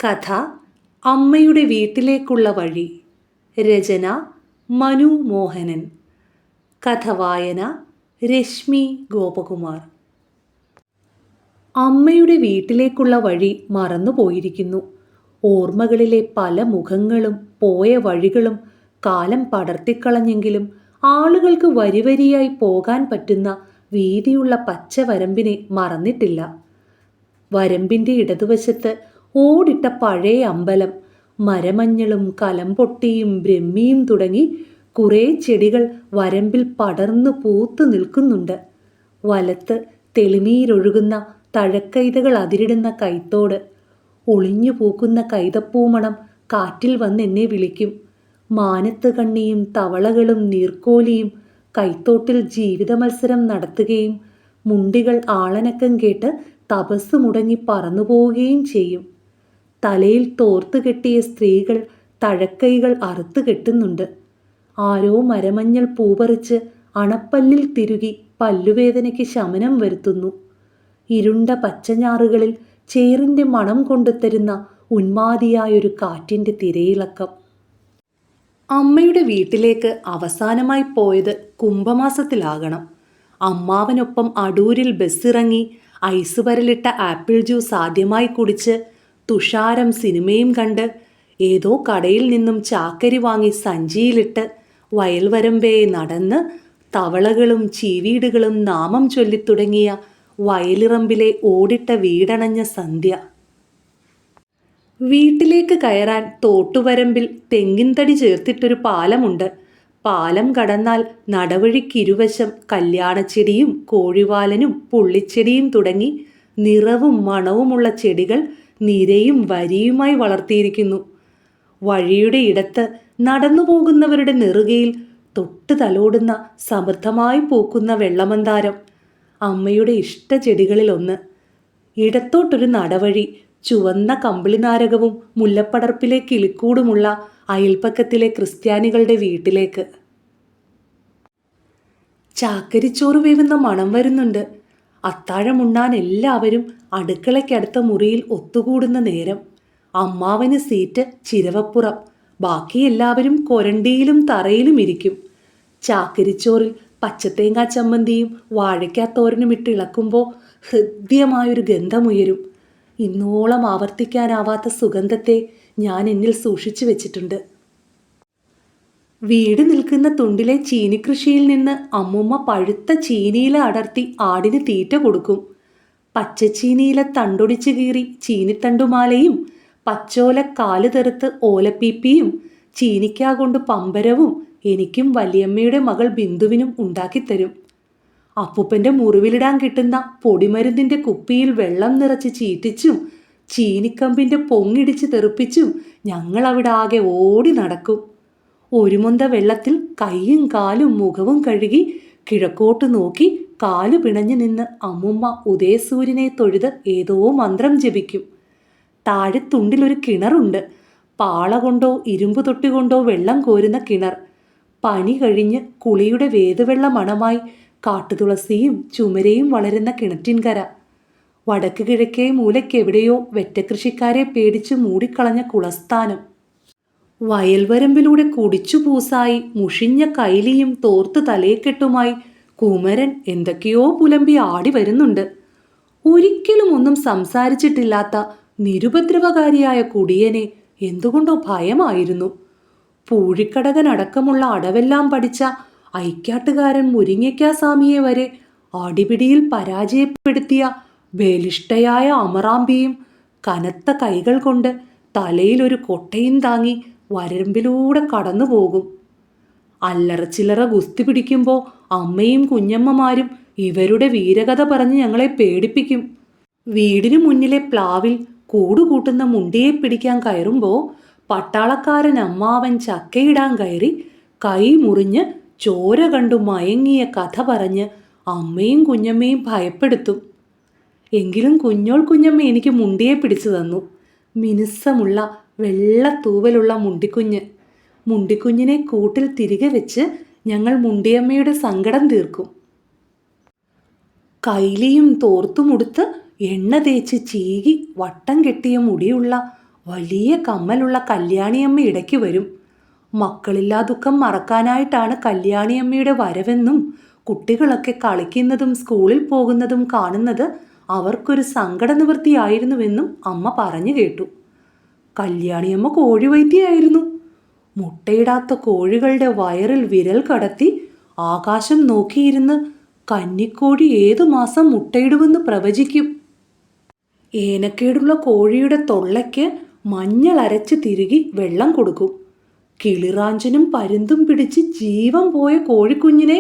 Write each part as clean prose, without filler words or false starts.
കഥ അമ്മയുടെ വീട്ടിലേക്കുള്ള വഴി. രചന മനു മോഹനൻ. കഥ വായന രശ്മി ഗോപകുമാർ. അമ്മയുടെ വീട്ടിലേക്കുള്ള വഴി മറന്നുപോയിരിക്കുന്നു. ഓർമ്മകളിലെ പല മുഖങ്ങളും പോയ വഴികളും കാലം പടർത്തിക്കളഞ്ഞെങ്കിലും ആളുകൾക്ക് വരിവരിയായി പോകാൻ പറ്റുന്ന വീതിയുള്ള പച്ചവരമ്പിനെ മറന്നിട്ടില്ല. വരമ്പിൻ്റെ ഇടതുവശത്ത് ഓടിട്ട പഴയ അമ്പലം, മരമഞ്ഞളും കലംപൊട്ടിയും ബ്രഹ്മിയും തുടങ്ങി കുറേ ചെടികൾ വരമ്പിൽ പടർന്നു പൂത്തു നിൽക്കുന്നുണ്ട്. വലത്ത് തെളിനീരൊഴുകുന്ന തഴക്കൈതകൾ അതിരിടുന്ന കൈത്തോട്. ഒളിഞ്ഞു പൂക്കുന്ന കൈതപ്പൂമണം കാറ്റിൽ വന്നെന്നെ വിളിക്കും. മാനത്ത് കണ്ണിയും തവളകളും നീർക്കോലിയും കൈത്തോട്ടിൽ ജീവിത മത്സരം നടത്തുകയും മുണ്ടികൾ ആളനക്കം കേട്ട് തപസ് മുടങ്ങി പറന്നുപോവുകയും ചെയ്യും. തലയിൽ തോർത്തു കെട്ടിയ സ്ത്രീകൾ തഴക്കൈകൾ അറുത്തു കെട്ടുന്നുണ്ട്. ആരോ മരമഞ്ഞൾ പൂപറിച്ച് അണപ്പല്ലിൽ തിരുകി പല്ലുവേദനയ്ക്ക് ശമനം വരുത്തുന്നു. ഇരുണ്ട പച്ചഞ്ഞാറുകളിൽ ചേറിൻ്റെ മണം കൊണ്ടുതരുന്ന ഉന്മാദിയായൊരു കാറ്റിൻ്റെ തിരയിളക്കം. അമ്മയുടെ വീട്ടിലേക്ക് അവസാനമായി പോയത് കുംഭമാസത്തിലാകണം. അമ്മാവനൊപ്പം അടൂരിൽ ബസ്സിറങ്ങി ഐസ് പരലിട്ട ആപ്പിൾ ജ്യൂസ് ആദ്യമായി കുടിച്ച് തുഷാരം സിനിമയും കണ്ട് ഏതോ കടയിൽ നിന്നും ചാക്കരി വാങ്ങി സഞ്ചിയിലിട്ട് വയൽവരമ്പേ നടന്ന് തവളകളും ചീവീടുകളും നാമം ചൊല്ലിത്തുടങ്ങിയ വയലിറമ്പിലെ ഓടിട്ട വീടണഞ്ഞ സന്ധ്യ. വീട്ടിലേക്ക് കയറാൻ തോട്ടുവരമ്പിൽ തെങ്ങിൻ തടി ചേർത്തിട്ടൊരു പാലമുണ്ട്. പാലം കടന്നാൽ നടവഴിക്കിരുവശം കല്യാണച്ചെടിയും കോഴിവാലനും പുള്ളിച്ചെടിയും തുടങ്ങി നിറവും മണവുമുള്ള ചെടികൾ നിരയും വരിയുമായി വളർത്തിയിരിക്കുന്നു. വഴിയുടെ ഇടത്ത് നടന്നു പോകുന്നവരുടെ നെറുകയിൽ തൊട്ട് തലോടുന്ന സമൃദ്ധമായി പൂക്കുന്ന വെള്ളമന്താരം അമ്മയുടെ ഇഷ്ട ചെടികളിലൊന്ന്. ഇടത്തോട്ടൊരു നടവഴി, ചുവന്ന കമ്പിളിനാരകവും മുല്ലപ്പടർപ്പിലെ കിളിക്കൂടുമുള്ള അയൽപ്പക്കത്തിലെ ക്രിസ്ത്യാനികളുടെ വീട്ടിലേക്ക്. ചാക്കരിച്ചോറ് വേവുന്ന മണം വരുന്നുണ്ട്. അത്താഴമുണ്ണാൻ എല്ലാവരും അടുക്കളയ്ക്കടുത്ത മുറിയിൽ ഒത്തുകൂടുന്ന നേരം. അമ്മാവന് സീറ്റ് ചിരവപ്പുറം, ബാക്കി എല്ലാവരും കൊരണ്ടിയിലും തറയിലും ഇരിക്കും. ചാക്കരിച്ചോറിൽ പച്ചത്തേങ്ങാ ചമ്മന്തിയും വാഴയ്ക്കാത്തോരനും ഇട്ട് ഇളക്കുമ്പോൾ ഹൃദ്യമായൊരു ഗന്ധമുയരും. ഇന്നോളം ആവർത്തിക്കാനാവാത്ത സുഗന്ധത്തെ ഞാൻ എന്നിൽ സൂക്ഷിച്ചു വെച്ചിട്ടുണ്ട്. വീട് നിൽക്കുന്ന തുണ്ടിലെ ചീനിക്കൃഷിയിൽ നിന്ന് അമ്മുമ്മ പഴുത്ത ചീനിയില അടർത്തി ആടിന് തീറ്റ കൊടുക്കും. പച്ചച്ചീനിയില തണ്ടൊടിച്ച് കീറി ചീനിത്തണ്ടുമാലയും പച്ചോല കാല് തെറുത്ത് ഓലപ്പീപ്പിയും ചീനിക്കാ കൊണ്ട് പമ്പരവും എനിക്കും വലിയമ്മയുടെ മകൾ ബിന്ദുവിനും ഉണ്ടാക്കിത്തരും. അപ്പൂപ്പൻ്റെ മുറിവിലിടാൻ കിട്ടുന്ന പൊടിമരുന്നിൻ്റെ കുപ്പിയിൽ വെള്ളം നിറച്ച് ചീറ്റിച്ചും ചീനിക്കമ്പിൻ്റെ പൊങ്ങിടിച്ച് തെറിപ്പിച്ചും ഞങ്ങൾ അവിടെ ആകെ ഓടി നടക്കും. ഒരു മൊന്ത വെള്ളത്തിൽ കൈയും കാലും മുഖവും കഴുകി കിഴക്കോട്ട് നോക്കി കാലു പിണഞ്ഞു നിന്ന് അമ്മുമ്മ ഉദയസൂര്യനെ തൊഴുത് ഏതോ മന്ത്രം ജപിക്കും. താഴെ തുണ്ടിലൊരു കിണറുണ്ട്. പാള കൊണ്ടോ ഇരുമ്പ് തൊട്ടി കൊണ്ടോ വെള്ളം കോരുന്ന കിണർ. പനി കഴിഞ്ഞ് കുളിയുടെ വേദവെള്ള മണമായി കാട്ടുതുളസിയും ചുമരയും വളരുന്ന കിണറ്റിൻകര. വടക്ക് കിഴക്കേ മൂലയ്ക്കെവിടെയോ വെറ്റക്കൃഷിക്കാരെ പേടിച്ച് മൂടിക്കളഞ്ഞ കുളസ്ഥാനം. വയൽവരമ്പിലൂടെ കുടിച്ചു പൂസായി മുഷിഞ്ഞ കൈലിയും തോർത്ത് തലയെക്കെട്ടുമായി കുമരൻ എന്തൊക്കെയോ പുലമ്പി ആടി വരുന്നുണ്ട്. ഒരിക്കലും ഒന്നും സംസാരിച്ചിട്ടില്ലാത്ത നിരുപദ്രവകാരിയായ കുടിയനെ എന്തുകൊണ്ടോ ഭയമായിരുന്നു. പൂഴിക്കടകനടക്കമുള്ള അടവെല്ലാം പഠിച്ച ഐക്കാട്ടുകാരൻ മുരിങ്ങയ്ക്കാസ്വാമിയെ വരെ അടിപിടിയിൽ പരാജയപ്പെടുത്തിയ ബലിഷ്ഠയായ അമറാമ്പിയും കനത്ത കൈകൾ കൊണ്ട് തലയിലൊരു കൊട്ടയും താങ്ങി വരമ്പിലൂടെ കടന്നു പോകും. അല്ലറച്ചില്ലറ ഗുസ്തി പിടിക്കുമ്പോൾ അമ്മയും കുഞ്ഞമ്മമാരും ഇവരുടെ വീരകഥ പറഞ്ഞ് ഞങ്ങളെ പേടിപ്പിക്കും. വീടിനു മുന്നിലെ പ്ലാവിൽ കൂടുകൂട്ടുന്ന മുണ്ടിയെ പിടിക്കാൻ കയറുമ്പോൾ പട്ടാളക്കാരൻ അമ്മാവൻ ചക്കയിടാൻ കയറി കൈ മുറിഞ്ഞ് ചോര കണ്ടു മയങ്ങിയ കഥ പറഞ്ഞ് അമ്മയും കുഞ്ഞമ്മയും ഭയപ്പെടുത്തും. എങ്കിലും കുഞ്ഞോൾ കുഞ്ഞമ്മ എനിക്ക് മുണ്ടിയെ പിടിച്ചു തന്നു. മിനുസമുള്ള വെള്ളത്തൂവലുള്ള മുണ്ടിക്കുഞ്ഞ്. മുണ്ടിക്കുഞ്ഞിനെ കൂട്ടിൽ തിരികെ വെച്ച് ഞങ്ങൾ മുണ്ടിയമ്മയുടെ സങ്കടം തീർക്കും. കൈലിയും തോർത്തുമുടുത്ത് എണ്ണ തേച്ച് ചീകി വട്ടം കെട്ടിയ മുടിയുള്ള വലിയ കമ്മലുള്ള കല്യാണിയമ്മ ഇടയ്ക്ക് വരും. മക്കളില്ലാ ദുഃഖം മറക്കാനായിട്ടാണ് കല്യാണിയമ്മയുടെ വരവെന്നും കുട്ടികളൊക്കെ കളിക്കുന്നതും സ്കൂളിൽ പോകുന്നതും കാണുന്നത് അവർക്കൊരു സങ്കട നിവൃത്തിയായിരുന്നുവെന്നും അമ്മ പറഞ്ഞു കേട്ടു. കല്യാണിയമ്മ കോഴിവൈദ്യയായിരുന്നു. മുട്ടയിടാത്ത കോഴികളുടെ വയറിൽ വിരൽ കടത്തി ആകാശം നോക്കിയിരുന്ന് കന്നിക്കോഴി ഏതു മാസം മുട്ടയിടുമെന്ന് പ്രവചിക്കും. ഏനക്കേടുള്ള കോഴിയുടെ തൊള്ളയ്ക്ക് മഞ്ഞൾ അരച്ച് തിരുകി വെള്ളം കൊടുക്കും. കിളിറാഞ്ചനും പരുന്തും പിടിച്ച് ജീവൻ പോയ കോഴിക്കുഞ്ഞിനെ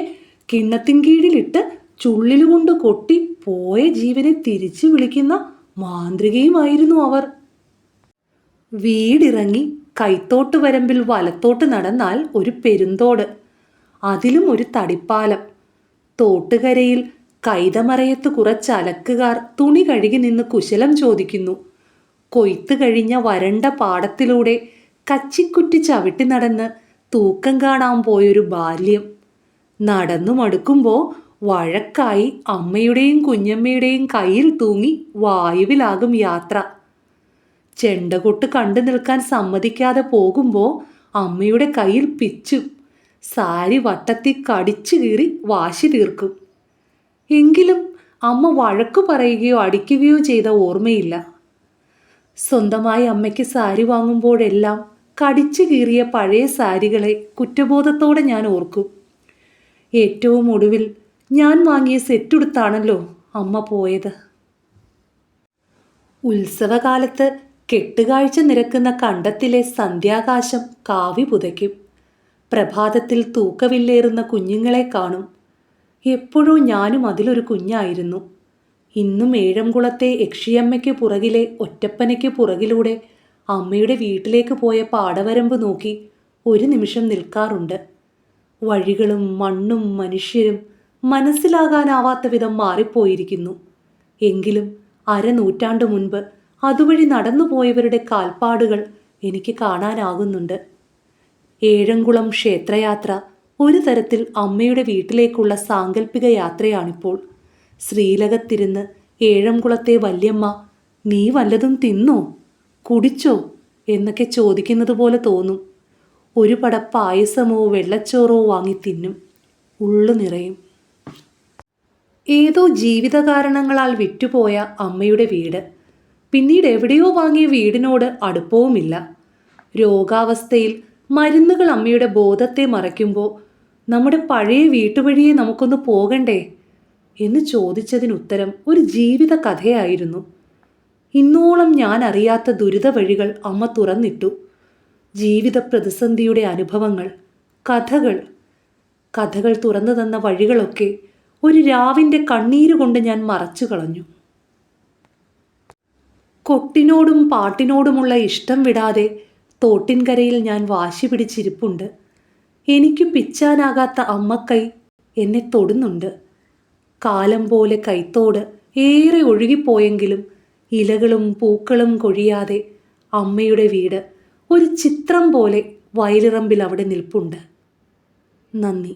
കിണ്ണത്തിൻ കീഴിലിട്ട് ചുള്ളിലുകൊണ്ട് കൊട്ടി പോയ ജീവനെ തിരിച്ചു വിളിക്കുന്ന മാന്ത്രികയുമായിരുന്നു അവർ. വീടിറങ്ങി കൈത്തോട്ട് വരമ്പിൽ വലത്തോട്ട് നടന്നാൽ ഒരു പെരുന്തോട്, അതിലും ഒരു തടിപ്പാലം. തോട്ടുകരയിൽ കൈതമറയത്ത് കുറച്ച് അലക്കുകാർ തുണി കഴുകി നിന്ന് കുശലം ചോദിക്കുന്നു. കൊയ്ത്ത് കഴിഞ്ഞ വരണ്ട പാടത്തിലൂടെ കച്ചിക്കുറ്റി ചവിട്ടി നടന്ന് തൂക്കം കാണാൻ പോയൊരു ബാല്യം. നടന്നു മടുക്കുമ്പോൾ വഴക്കായി അമ്മയുടെയും കുഞ്ഞമ്മയുടെയും കയ്യിൽ തൂങ്ങി വായുവിലാകും യാത്ര. ചെണ്ടകൊട്ട് കണ്ടു നിൽക്കാൻ സമ്മതിക്കാതെ പോകുമ്പോൾ അമ്മയുടെ കയ്യിൽ പിച്ചും. സാരി വട്ടത്തിൽ കടിച്ചു കീറി വാശി തീർക്കും. എങ്കിലും അമ്മ വഴക്കു പറയുകയോ അടിക്കുകയോ ചെയ്ത ഓർമ്മയില്ല. സ്വന്തമായി അമ്മയ്ക്ക് സാരി വാങ്ങുമ്പോഴെല്ലാം കടിച്ചു കീറിയ പഴയ സാരികളെ കുറ്റബോധത്തോടെ ഞാൻ ഓർക്കും. ഏറ്റവും ഒടുവിൽ ഞാൻ വാങ്ങിയ സെറ്റുടുത്താണല്ലോ അമ്മ പോയത്. ഉത്സവകാലത്ത് കെട്ടുകാഴ്ച നിരക്കുന്ന കണ്ടത്തിലെ സന്ധ്യാകാശം കാവി പുതയ്ക്കും. പ്രഭാതത്തിൽ തൂക്കവില്ലേറുന്ന കുഞ്ഞുങ്ങളെ കാണും. എപ്പോഴോ ഞാനും അതിലൊരു കുഞ്ഞായിരുന്നു. ഇന്നും ഏഴംകുളത്തെ യക്ഷിയമ്മയ്ക്ക് പുറകിലെ ഒറ്റപ്പനയ്ക്ക് പുറകിലൂടെ അമ്മയുടെ വീട്ടിലേക്ക് പോയ പാടവരമ്പ് നോക്കി ഒരു നിമിഷം നിൽക്കാറുണ്ട്. വഴികളും മണ്ണും മനുഷ്യരും മനസ്സിലാകാനാവാത്ത വിധം മാറിപ്പോയിരിക്കുന്നു. എങ്കിലും അരനൂറ്റാണ്ടു മുൻപ് അതുവഴി നടന്നുപോയവരുടെ കാൽപ്പാടുകൾ എനിക്ക് കാണാനാകുന്നുണ്ട്. ഏഴംകുളം ക്ഷേത്രയാത്ര ഒരു തരത്തിൽ അമ്മയുടെ വീട്ടിലേക്കുള്ള സാങ്കല്പിക യാത്രയാണിപ്പോൾ. ശ്രീലകത്തിരുന്ന് ഏഴംകുളത്തെ വല്യമ്മ നീ വല്ലതും തിന്നോ കുടിച്ചോ എന്നൊക്കെ ചോദിക്കുന്നത് പോലെ തോന്നും. ഒരു പട പായസമോ വെള്ളച്ചോറോ വാങ്ങി തിന്നും. ഉള്ളു നിറയും. ഏതോ ജീവിത കാരണങ്ങളാൽ വിറ്റുപോയ അമ്മയുടെ വീട് പിന്നീട് എവിടെയോ വാങ്ങിയ വീടിനോട് അടുപ്പവുമില്ല. രോഗാവസ്ഥയിൽ മരുന്നുകൾ അമ്മയുടെ ബോധത്തെ മറയ്ക്കുമ്പോൾ നമ്മുടെ പഴയ വീട്ടുവഴിയെ നമുക്കൊന്ന് പോകണ്ടേ എന്ന് ചോദിച്ചതിനുത്തരം ഒരു ജീവിത കഥയായിരുന്നു. ഇന്നോളം ഞാൻ അറിയാത്ത ദുരിത വഴികൾ അമ്മ തുറന്നിട്ടു. ജീവിത പ്രതിസന്ധിയുടെ അനുഭവങ്ങൾ, കഥകൾ തുറന്നു തന്ന വഴികളൊക്കെ ഒരു രാവിൻ്റെ കണ്ണീരുകൊണ്ട് ഞാൻ മറച്ചു കളഞ്ഞു. കൊട്ടിനോടും പാട്ടിനോടുമുള്ള ഇഷ്ടം വിടാതെ തോട്ടിൻകരയിൽ ഞാൻ വാശി പിടിച്ചിരിപ്പുണ്ട്. എനിക്ക് പിച്ചാനാകാത്ത അമ്മക്കൈ എന്നെ തൊടുന്നുണ്ട്. കാലം പോലെ കൈത്തോട് ഏറെ ഒഴുകിപ്പോയെങ്കിലും ഇലകളും പൂക്കളും കൊഴിയാതെ അമ്മയുടെ വീട് ഒരു ചിത്രം പോലെ വയലിറമ്പിൽ അവിടെ നിൽപ്പുണ്ട്. നന്ദി.